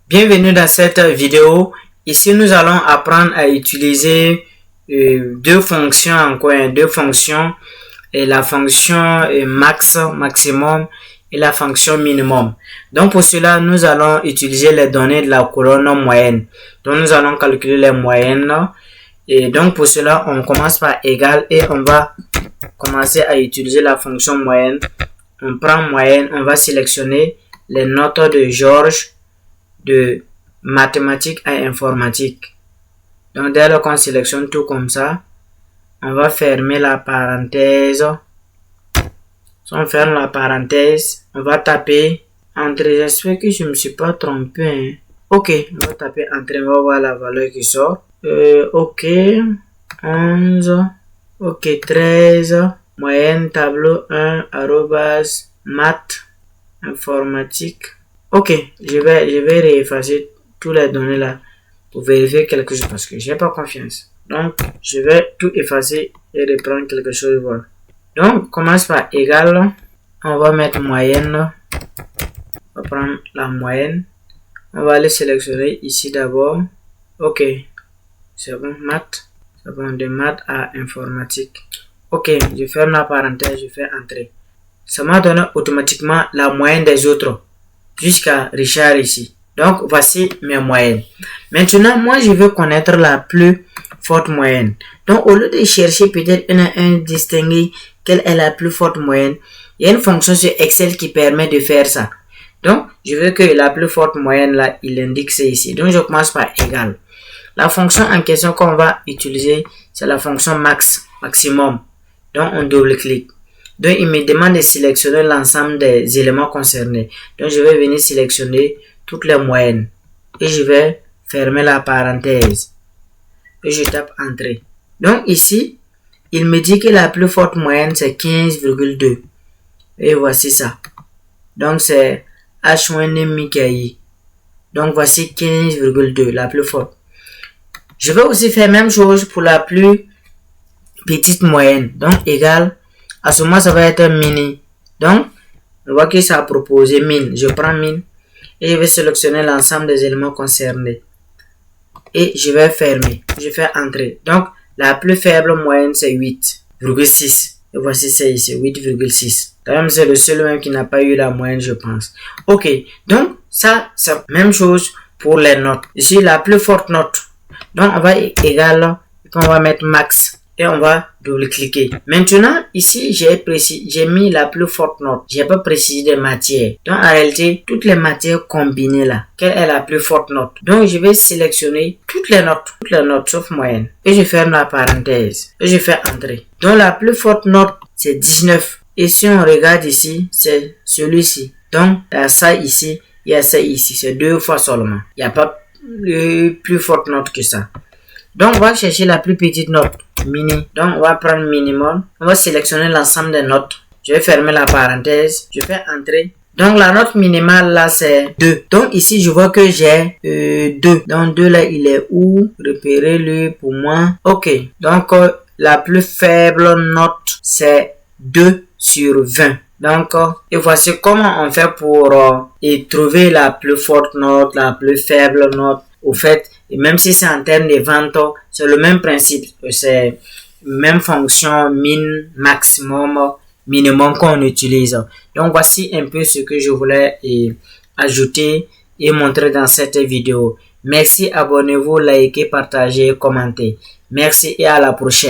Bienvenue dans cette vidéo. Ici, nous allons apprendre à utiliser deux fonctions et la fonction max, maximum et la fonction minimum. Donc, pour cela, nous allons utiliser les données de la colonne moyenne. Donc, nous allons calculer les moyennes. Et donc, pour cela, on commence par égal et on va commencer à utiliser la fonction moyenne. On prend moyenne, on va sélectionner les notes de Georges de mathématiques et informatique. Donc, dès lors qu'on sélectionne tout comme ça, on va fermer la parenthèse. Si on ferme la parenthèse, on va taper entrée. J'espère que je ne me suis pas trompé. Hein. Ok, on va taper entrée, on va voir la valeur qui sort. Ok, 11, ok, 13, moyenne tableau 1, arrobas, maths, informatique. Ok, je vais réeffacer tous les données là pour vérifier quelque chose parce que j'ai pas confiance. Donc, je vais tout effacer et reprendre quelque chose. Voilà. Donc, on commence par égal. On va mettre moyenne. On va prendre la moyenne. On va aller sélectionner ici d'abord. Ok, c'est bon, maths. C'est bon, de maths à informatique. Ok, je ferme la parenthèse, je fais entrer. Ça m'a donné automatiquement la moyenne des autres jusqu'à Richard ici. Donc, voici mes moyennes. Maintenant, moi, je veux connaître la plus forte moyenne. Donc, au lieu de chercher peut-être un distinguer quelle est la plus forte moyenne, il y a une fonction sur Excel qui permet de faire ça. Donc, je veux que la plus forte moyenne, là, il indique c'est ici. Donc, je commence par égal. La fonction en question qu'on va utiliser, c'est la fonction max, maximum. Donc, on double-clique. Donc, il me demande de sélectionner l'ensemble des éléments concernés. Donc, je vais venir sélectionner toutes les moyennes. Et je vais fermer la parenthèse. Et je tape Entrée. Donc, ici, il me dit que la plus forte moyenne, c'est 15,2. Et voici ça. Donc, c'est H-Mikaï. Donc, voici 15,2, la plus forte. Je vais aussi faire la même chose pour la plus petite moyenne. Donc, égal. À ce moment, ça va être mini. Donc, on voit que ça a proposé min. Je prends min et je vais sélectionner l'ensemble des éléments concernés. Et je vais fermer. Je fais entrer. Donc, la plus faible moyenne, c'est 8,6. Et voici c'est ici, 8,6. Quand même, c'est le seul même qui n'a pas eu la moyenne, je pense. Ok. Donc, ça, c'est la même chose pour les notes. Ici, la plus forte note. Donc, on va égal. Et puis, on va mettre max. Et on va double-cliquer. Maintenant, ici, j'ai mis la plus forte note. J'ai pas précisé des matières. Donc, en réalité, toutes les matières combinées là. Quelle est la plus forte note? Donc, je vais sélectionner toutes les notes sauf moyenne. Et je ferme la parenthèse. Et je fais entrer. Donc, la plus forte note, c'est 19. Et si on regarde ici, c'est celui-ci. Donc, il y a ça ici, il y a ça ici. C'est 2 fois seulement. Il n'y a pas plus forte note que ça. Donc, on va chercher la plus petite note, mini. Donc, on va prendre minimum. On va sélectionner l'ensemble des notes. Je vais fermer la parenthèse. Je fais entrer. Donc, la note minimale, là, c'est 2. Donc, ici, je vois que j'ai 2. Donc, 2, là, il est où? Repérez-le pour moi. Ok. Donc, la plus faible note, c'est 2 sur 20. Donc, et voici comment on fait pour trouver la plus forte note, la plus faible note. Au fait, et même si c'est en termes de vente, c'est le même principe. C'est même fonction min, maximum, minimum qu'on utilise. Donc, voici un peu ce que je voulais ajouter et montrer dans cette vidéo. Merci, abonnez-vous, likez, partagez, commentez. Merci et à la prochaine.